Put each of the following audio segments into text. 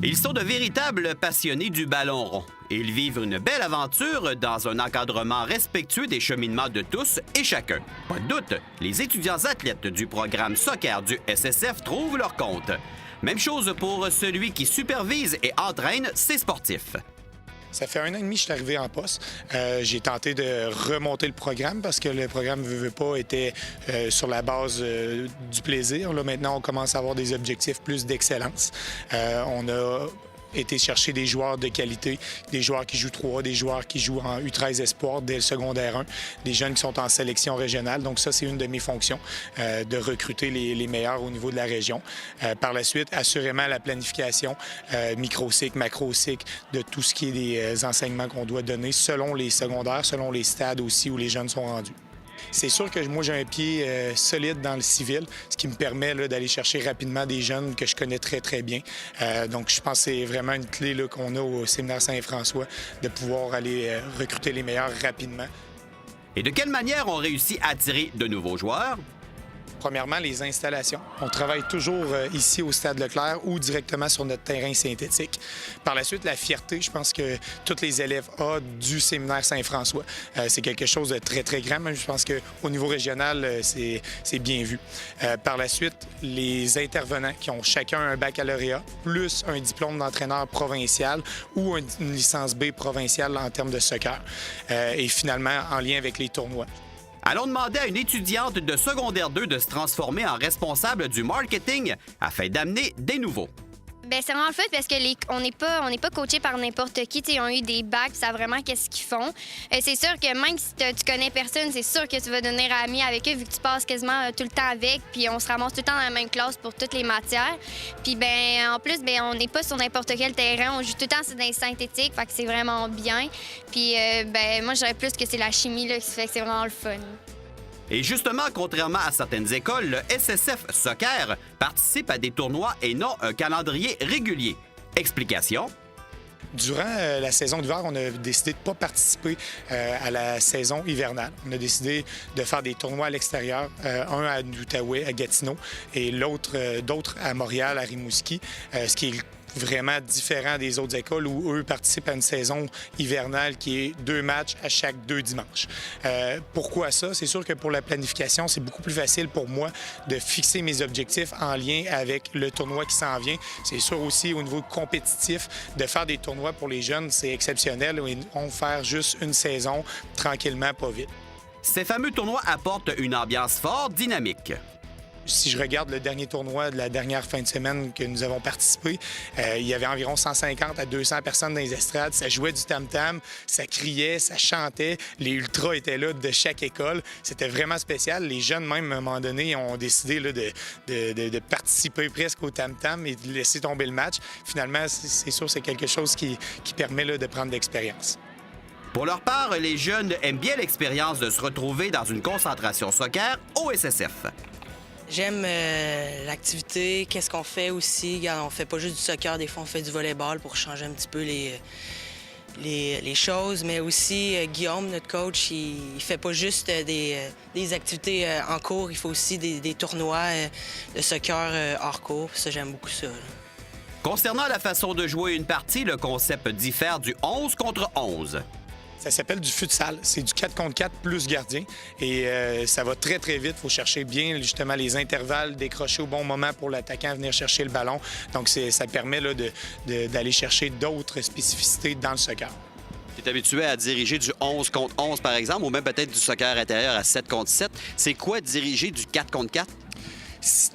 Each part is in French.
Ils sont de véritables passionnés du ballon rond. Ils vivent une belle aventure dans un encadrement respectueux des cheminements de tous et chacun. Pas de doute, les étudiants athlètes du programme soccer du SSF trouvent leur compte. Même chose pour celui qui supervise et entraîne ses sportifs. Ça fait 1 an et demi que je suis arrivé en poste. J'ai tenté de remonter le programme parce que le programme veut pas était sur la base du plaisir. Là, maintenant, on commence à avoir des objectifs plus d'excellence. On a été chercher des joueurs de qualité, des joueurs qui jouent 3, des joueurs qui jouent en U13 Espoir dès le secondaire 1, des jeunes qui sont en sélection régionale. Donc ça, c'est une de mes fonctions, de recruter les meilleurs au niveau de la région. Par la suite, assurément, la planification, micro-cycle, macro-cycle, de tout ce qui est des enseignements qu'on doit donner selon les secondaires, selon les stades aussi où les jeunes sont rendus. C'est sûr que moi, j'ai un pied solide dans le civil, ce qui me permet d'aller chercher rapidement des jeunes que je connais très, très bien. Donc, je pense que c'est vraiment une clé qu'on a au Séminaire Saint-François, de pouvoir aller recruter les meilleurs rapidement. Et de quelle manière on réussit à attirer de nouveaux joueurs? Premièrement, les installations. On travaille toujours ici au Stade Leclerc ou directement sur notre terrain synthétique. Par la suite, la fierté, je pense que tous les élèves A du Séminaire Saint-François, c'est quelque chose de très, très grand. Même je pense qu'au niveau régional, c'est bien vu. Par la suite, les intervenants qui ont chacun un baccalauréat plus un diplôme d'entraîneur provincial ou une licence B provinciale en termes de soccer. Et finalement, en lien avec les tournois. Allons demander à une étudiante de secondaire 2 de se transformer en responsable du marketing afin d'amener des nouveaux. Bien, c'est vraiment le fun parce que on n'est pas coaché par n'importe qui. T'sais, ils ont eu des bacs, ils savent vraiment qu'est-ce qu'ils font. C'est sûr que même si tu connais personne, c'est sûr que tu vas devenir ami avec eux vu que tu passes quasiment tout le temps avec. Puis on se ramasse tout le temps dans la même classe pour toutes les matières. Puis ben en plus, ben on n'est pas sur n'importe quel terrain. On joue tout le temps sur des synthétiques, fait que c'est vraiment bien. Puis ben moi, je dirais plus que c'est la chimie là, qui fait que c'est vraiment le fun. Et justement, contrairement à certaines écoles, le SSF Soccer participe à des tournois et non un calendrier régulier. Explication? Durant la saison d'hiver, on a décidé de ne pas participer à la saison hivernale. On a décidé de faire des tournois à l'extérieur, un à l'Outaouais, à Gatineau, et d'autres à Montréal, à Rimouski, ce qui est vraiment différent des autres écoles où eux participent à une saison hivernale qui est 2 matchs à chaque 2 dimanches. Pourquoi ça? C'est sûr que pour la planification, c'est beaucoup plus facile pour moi de fixer mes objectifs en lien avec le tournoi qui s'en vient. C'est sûr aussi au niveau compétitif, de faire des tournois pour les jeunes, c'est exceptionnel. Ils vont faire juste une saison tranquillement, pas vite. Ces fameux tournois apportent une ambiance fort dynamique. Si je regarde le dernier tournoi de la dernière fin de semaine que nous avons participé, il y avait environ 150 à 200 personnes dans les estrades. Ça jouait du tam-tam, ça criait, ça chantait. Les ultras étaient là de chaque école. C'était vraiment spécial. Les jeunes, même, à un moment donné, ont décidé là, de participer presque au tam-tam et de laisser tomber le match. Finalement, c'est sûr, c'est quelque chose qui permet là, de prendre de l'expérience. Pour leur part, les jeunes aiment bien l'expérience de se retrouver dans une concentration soccer au SSF. J'aime l'activité, qu'est-ce qu'on fait aussi. On fait pas juste du soccer, des fois on fait du volleyball pour changer un petit peu les choses. Mais aussi, Guillaume, notre coach, il fait pas juste des activités en cours, il fait aussi des tournois de soccer hors cours. Ça, j'aime beaucoup ça. Là. Concernant la façon de jouer une partie, le concept diffère du 11 contre 11. Ça s'appelle du futsal. C'est du 4 contre 4 plus gardien. Et ça va très, très vite. Il faut chercher bien, justement, les intervalles, décrocher au bon moment pour l'attaquant venir chercher le ballon. Donc, ça permet là, d'aller chercher d'autres spécificités dans le soccer. Tu es habitué à diriger du 11 contre 11, par exemple, ou même peut-être du soccer intérieur à 7 contre 7. C'est quoi diriger du 4 contre 4?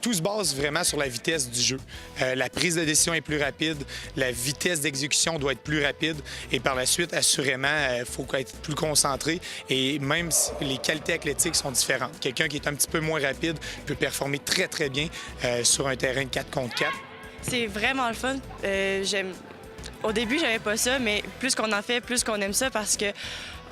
Tout se base vraiment sur la vitesse du jeu. La prise de décision est plus rapide, la vitesse d'exécution doit être plus rapide et par la suite, assurément, il faut être plus concentré et même si les qualités athlétiques sont différentes. Quelqu'un qui est un petit peu moins rapide peut performer très, très bien sur un terrain de 4 contre 4. C'est vraiment le fun. Au début, j'aimais pas ça, mais plus qu'on en fait, plus qu'on aime ça parce que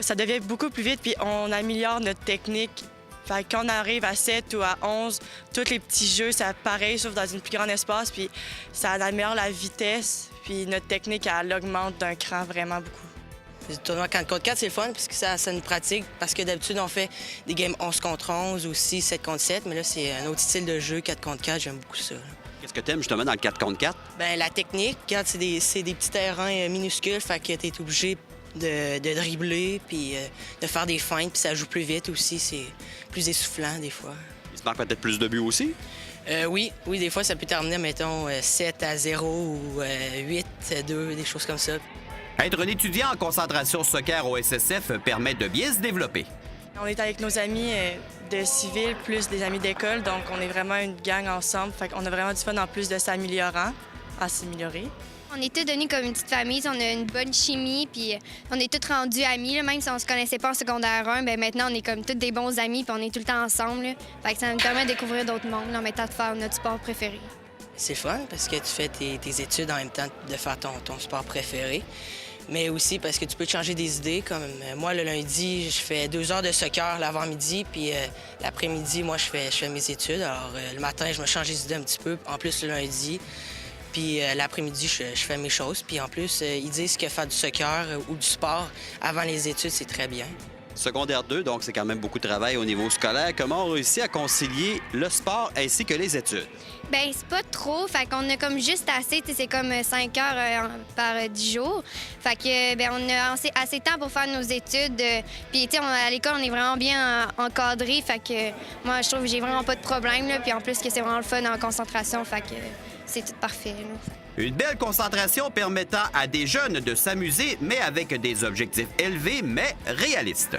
ça devient beaucoup plus vite puis on améliore notre technique. Fait que quand on arrive à 7 ou à 11, tous les petits jeux, c'est pareil, sauf dans une plus grande espace, puis ça améliore la vitesse, puis notre technique, elle augmente d'un cran vraiment beaucoup. Le tournoi 4 contre 4, c'est le fun, parce que ça nous pratique, parce que d'habitude, on fait des games 11 contre 11, aussi 7 contre 7, mais là, c'est un autre style de jeu, 4 contre 4, j'aime beaucoup ça. Qu'est-ce que tu aimes justement dans le 4 contre 4? Ben la technique, regarde, c'est des petits terrains minuscules, fait que t'es obligé de dribbler, puis de faire des feintes, puis ça joue plus vite aussi, c'est plus essoufflant des fois. Il se marque peut-être plus de buts aussi? Oui, des fois, ça peut terminer, mettons, 7-0 ou 8-2, des choses comme ça. Être un étudiant en concentration soccer au SSF permet de bien se développer. On est avec nos amis de civil plus des amis d'école, donc on est vraiment une gang ensemble. Fait qu'on a vraiment du fun en plus de s'améliorer. On est tous devenus comme une petite famille, on a une bonne chimie, puis on est tous rendus amis, là. Même si on se connaissait pas en secondaire 1, bien maintenant on est comme tous des bons amis, puis on est tout le temps ensemble, là. Fait que ça nous permet de découvrir d'autres mondes en même temps de faire notre sport préféré. C'est fun parce que tu fais tes études en même temps de faire ton sport préféré. Mais aussi parce que tu peux te changer des idées. Comme moi, le lundi, je fais 2 heures de soccer l'avant-midi, puis l'après-midi, moi, je fais mes études. Alors, le matin, je me change les idées un petit peu. En plus, le lundi, puis l'après-midi, je fais mes choses. Puis en plus, ils disent que faire du soccer ou du sport avant les études, c'est très bien. Secondaire 2, donc c'est quand même beaucoup de travail au niveau scolaire. Comment on réussit à concilier le sport ainsi que les études? Ben c'est pas trop, fait qu'on a comme juste assez, tu sais, c'est comme 5 heures par 10 jours. Fait que, ben on a assez de temps pour faire nos études. Puis, tu sais, à l'école, on est vraiment bien encadré, fait que moi, je trouve que j'ai vraiment pas de problème, là. Puis en plus que c'est vraiment le fun en concentration, fait que c'est tout parfait, là. Une belle concentration permettant à des jeunes de s'amuser, mais avec des objectifs élevés, mais réalistes.